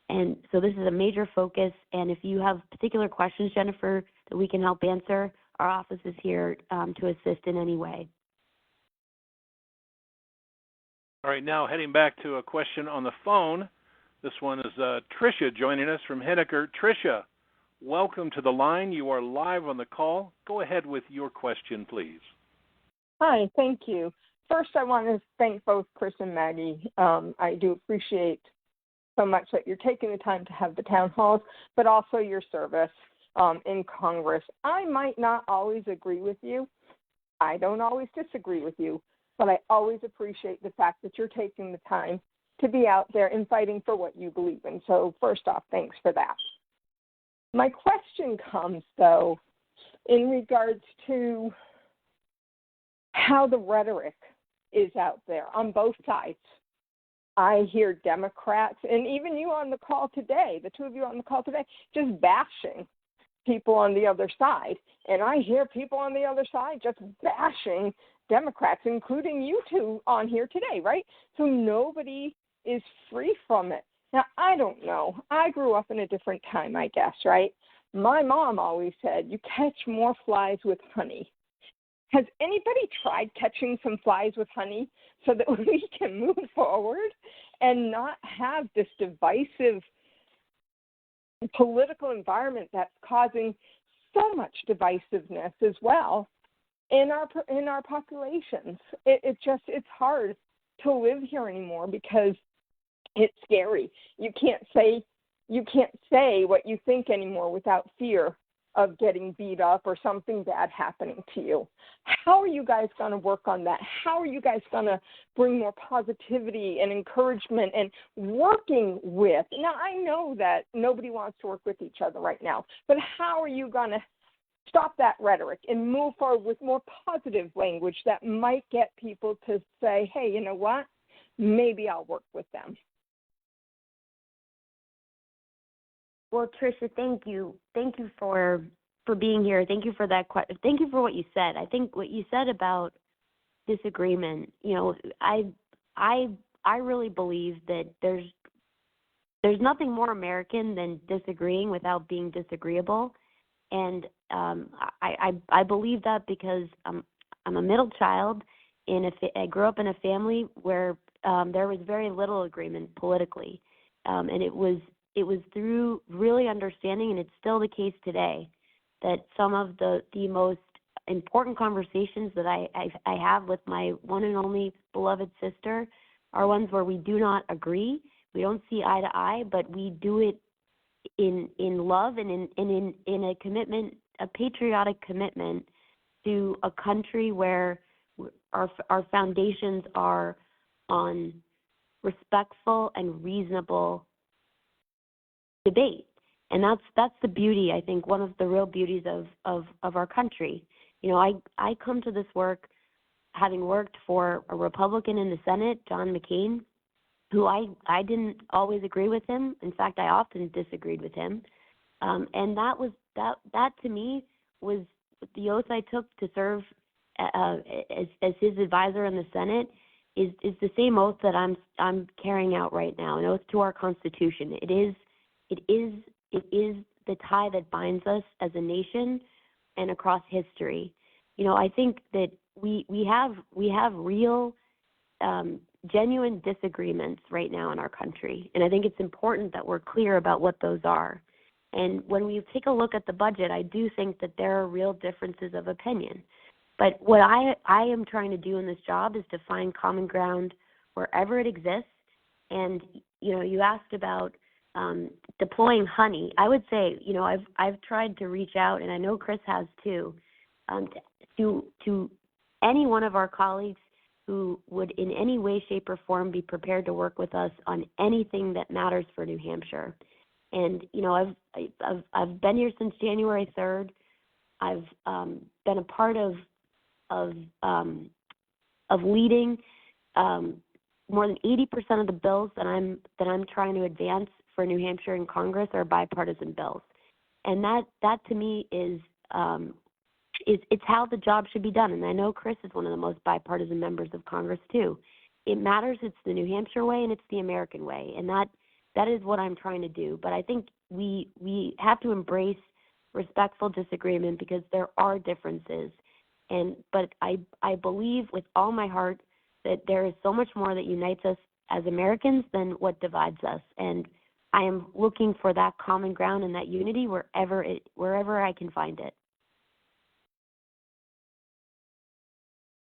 C: And so this is a major focus. And if you have particular questions, Jennifer, that we can help answer, our office is here to assist in any way.
A: All right, now heading back to a question on the phone. This one is Tricia joining us from Henniker. Tricia, welcome to the line. You are live on the call. Go ahead with your question, please.
H: Hi, thank you. First, I want to thank both Chris and Maggie. I do appreciate so much that you're taking the time to have the town halls, but also your service in Congress. I might not always agree with you. I don't always disagree with you, but I always appreciate the fact that you're taking the time to be out there and fighting for what you believe in. So first off, thanks for that. My question comes, though, in regards to how the rhetoric is out there on both sides. I hear Democrats, and even you on the call today, the two of you on the call today, just bashing people on the other side. And I hear people on the other side just bashing Democrats, including you two on here today, right? So nobody is free from it. Now, I don't know. I grew up in a different time, I guess, right? My mom always said, you catch more flies with honey. Has anybody tried catching some flies with honey so that we can move forward and not have this divisive political environment that's causing so much divisiveness as well in our populations? It's hard to live here anymore because it's scary. You can't say what you think anymore without fear of getting beat up or something bad happening to you. How are you guys going to work on that? How are you guys going to bring more positivity and encouragement and working with? Now, I know that nobody wants to work with each other right now, but how are you going to stop that rhetoric and move forward with more positive language that might get people to say, hey, you know what? Maybe I'll work with them.
C: Well, Tricia, thank you. Thank you for being here. Thank you for that. Thank you for what you said. I think what you said about disagreement, you know, I really believe that there's nothing more American than disagreeing without being disagreeable, and I believe that because I'm a middle child, I grew up in a family where there was very little agreement politically, and it was through really understanding, and it's still the case today, that some of the most important conversations that I have with my one and only beloved sister are ones where we do not agree. We don't see eye to eye, but we do it in love and in a commitment a patriotic commitment to a country where our foundations are on respectful and reasonable debate. And that's the beauty, I think, one of the real beauties of our country. You know, I come to this work having worked for a Republican in the Senate, John McCain, who I didn't always agree with him. In fact, I often disagreed with him. And that to me was the oath I took to serve as his advisor in the Senate is the same oath that I'm carrying out right now, an oath to our Constitution. It is the tie that binds us as a nation and across history. You know, I think that we have real genuine disagreements right now in our country, and I think it's important that we're clear about what those are. And when we take a look at the budget, I do think that there are real differences of opinion. But what I am trying to do in this job is to find common ground wherever it exists. And, you know, you asked about deploying honey. I would say, you know, I've tried to reach out, and I know Chris has too, to any one of our colleagues who would in any way, shape, or form be prepared to work with us on anything that matters for New Hampshire. And, you know, I've been here since January 3rd. I've been a part of leading more than 80% of the bills that I'm trying to advance for New Hampshire in Congress are bipartisan bills, and that to me is it's how the job should be done. And I know Chris is one of the most bipartisan members of Congress too. It matters. It's the New Hampshire way and it's the American way, and that is what I'm trying to do. But I think we have to embrace respectful disagreement because there are differences. But I believe with all my heart that there is so much more that unites us as Americans than what divides us. And I am looking for that common ground and that unity wherever I can find it.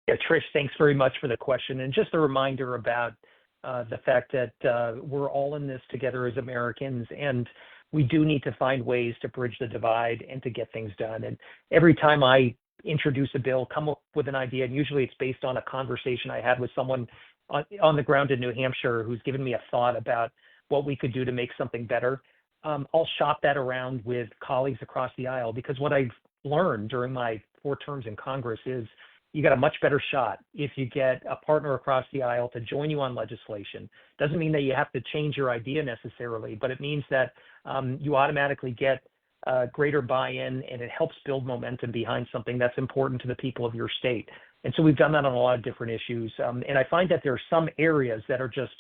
B: Yeah, Trish, thanks very much for the question. And just a reminder about the fact that we're all in this together as Americans, and we do need to find ways to bridge the divide and to get things done. And every time I introduce a bill, come up with an idea, and usually it's based on a conversation I had with someone on the ground in New Hampshire who's given me a thought about what we could do to make something better. I'll shop that around with colleagues across the aisle, because what I've learned during my 4 terms in Congress is you got a much better shot if you get a partner across the aisle to join you on legislation. Doesn't mean that you have to change your idea necessarily, but it means that you automatically get greater buy-in, and it helps build momentum behind something that's important to the people of your state. And so we've done that on a lot of different issues. And I find that there are some areas that are just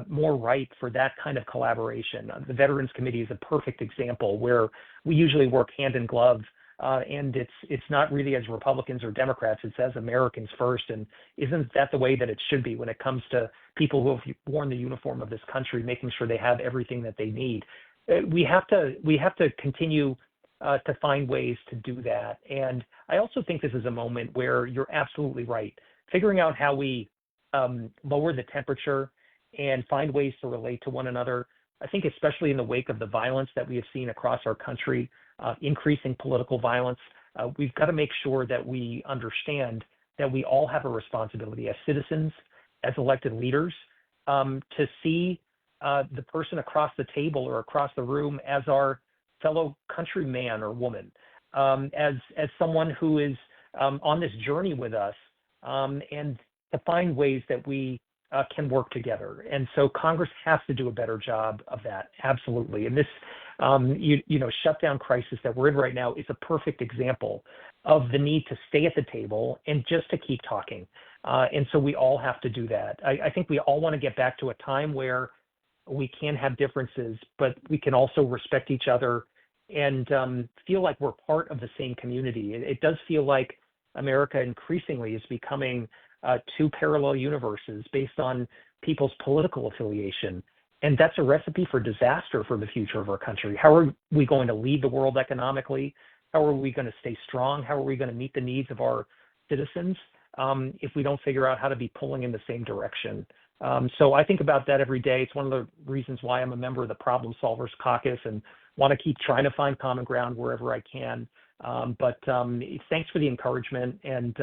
B: more ripe for that kind of collaboration. The Veterans Committee is a perfect example where we usually work hand in glove. And it's not really as Republicans or Democrats, it's as Americans first. And isn't that the way that it should be when it comes to people who have worn the uniform of this country, making sure they have everything that they need? We have to continue to find ways to do that. And I also think this is a moment where you're absolutely right. Figuring out how we lower the temperature and find ways to relate to one another. I think especially in the wake of the violence that we have seen across our country, increasing political violence, we've got to make sure that we understand that we all have a responsibility as citizens, as elected leaders, to see the person across the table or across the room as our fellow countryman or woman, as someone who is on this journey with us, and to find ways that we can work together. And so Congress has to do a better job of that, absolutely. And this shutdown crisis that we're in right now is a perfect example of the need to stay at the table and just to keep talking. And so we all have to do that. I think we all want to get back to a time where we can have differences, but we can also respect each other and feel like we're part of the same community. It does feel like America increasingly is becoming 2 parallel universes based on people's political affiliation. And that's a recipe for disaster for the future of our country. How are we going to lead the world economically? How are we going to stay strong? How are we going to meet the needs of our citizens if we don't figure out how to be pulling in the same direction? So I think about that every day. It's one of the reasons why I'm a member of the Problem Solvers Caucus and want to keep trying to find common ground wherever I can. But thanks for the encouragement. And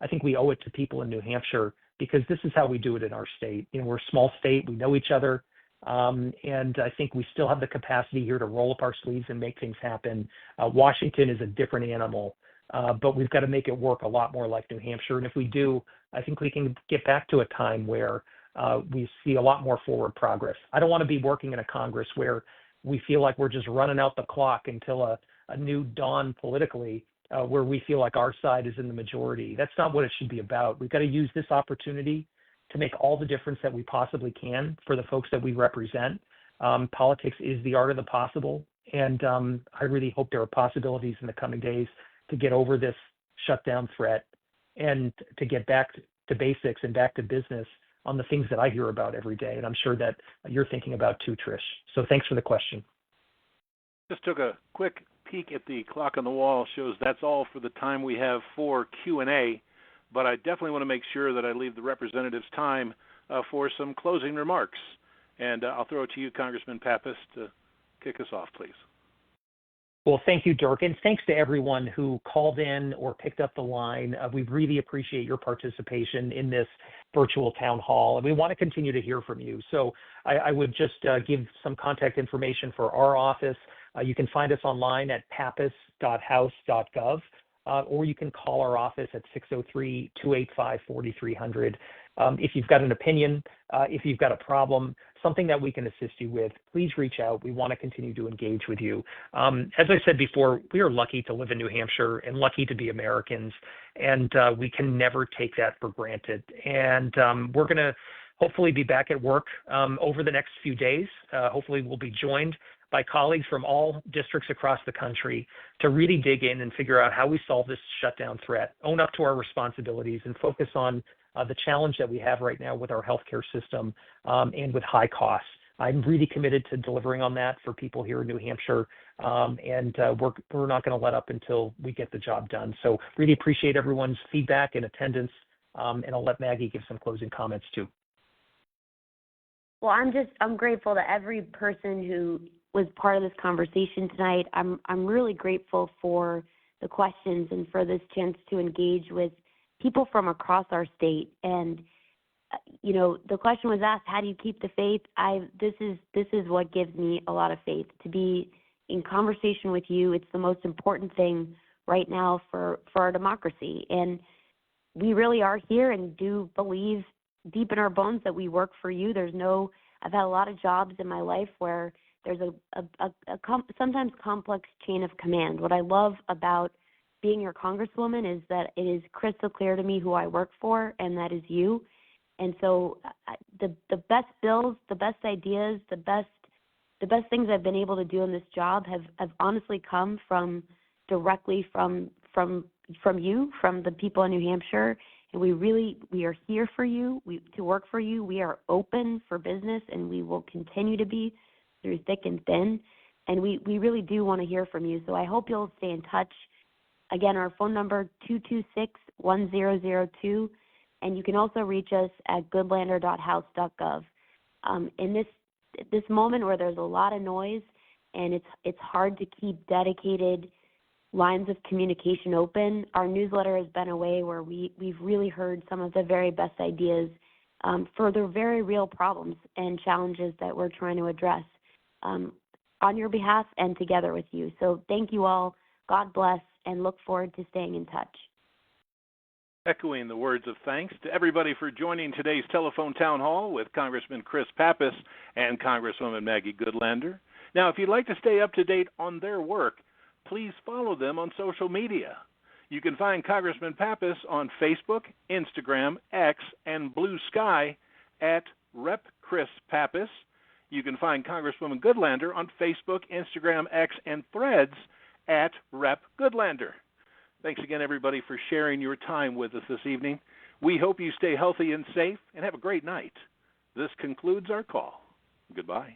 B: I think we owe it to people in New Hampshire because this is how we do it in our state. We're a small state. We know each other. And I think we still have the capacity here to roll up our sleeves and make things happen. Washington is a different animal, but we've got to make it work a lot more like New Hampshire. And if we do, I think we can get back to a time where we see a lot more forward progress. I don't want to be working in a Congress where we feel like we're just running out the clock until a new dawn politically, where we feel like our side is in the majority. That's not what it should be about. We've got to use this opportunity to make all the difference that we possibly can for the folks that we represent. Politics is the art of the possible, and I really hope there are possibilities in the coming days to get over this shutdown threat and to get back to basics and back to business on the things that I hear about every day, and I'm sure that you're thinking about too, Trish. So thanks for the question.
A: Just took a quick peek at the clock on the wall. Shows that's all for the time we have for Q&A, but I definitely want to make sure that I leave the representatives time for some closing remarks. And I'll throw it to you, Congressman Pappas, to kick us off, please.
B: Well, thank you, Dirk, and thanks to everyone who called in or picked up the line. We really appreciate your participation in this virtual town hall, and we want to continue to hear from you. So I would just give some contact information for our office. You can find us online at pappas.house.gov, or you can call our office at 603-285-4300. If you've got an opinion, if you've got a problem, something that we can assist you with, please reach out. We want to continue to engage with you. As I said before, we are lucky to live in New Hampshire and lucky to be Americans, and we can never take that for granted. And we're going to hopefully be back at work over the next few days. Hopefully we'll be joined by colleagues from all districts across the country to really dig in and figure out how we solve this shutdown threat, own up to our responsibilities, and focus on the challenge that we have right now with our healthcare system and with high costs. I'm really committed to delivering on that for people here in New Hampshire, and we're not going to let up until we get the job done. So really appreciate everyone's feedback and attendance, and I'll let Maggie give some closing comments too.
C: Well, I'm grateful to every person who was part of this conversation tonight. I'm really grateful for the questions and for this chance to engage with people from across our state. And the question was asked, how do you keep the faith? This is what gives me a lot of faith, to be in conversation with you. It's the most important thing right now for our democracy. And we really are here and do believe deep in our bones that we work for you. I've had a lot of jobs in my life where there's a sometimes complex chain of command. What I love about being your Congresswoman is that it is crystal clear to me who I work for, and that is you. And so the best bills, the best ideas, the best things I've been able to do in this job have honestly come directly from you, from the people in New Hampshire. And we are here for you, to work for you. We are open for business, and we will continue to be through thick and thin. And we really do want to hear from you. So I hope you'll stay in touch. Again, our phone number, 226-1002. And you can also reach us at goodlander.house.gov. In this moment where there's a lot of noise and it's hard to keep dedicated lines of communication open, our newsletter has been a way where we've really heard some of the very best ideas for the very real problems and challenges that we're trying to address on your behalf and together with you. So thank you all. God bless, and look forward to staying in touch.
A: Echoing the words of thanks to everybody for joining today's telephone town hall with Congressman Chris Pappas and Congresswoman Maggie Goodlander. Now, if you'd like to stay up to date on their work, please follow them on social media. You can find Congressman Pappas on Facebook, Instagram, X, and Blue Sky at Rep. Chris Pappas. You can find Congresswoman Goodlander on Facebook, Instagram, X, and Threads at Rep. Goodlander. Thanks again, everybody, for sharing your time with us this evening. We hope you stay healthy and safe and have a great night. This concludes our call. Goodbye.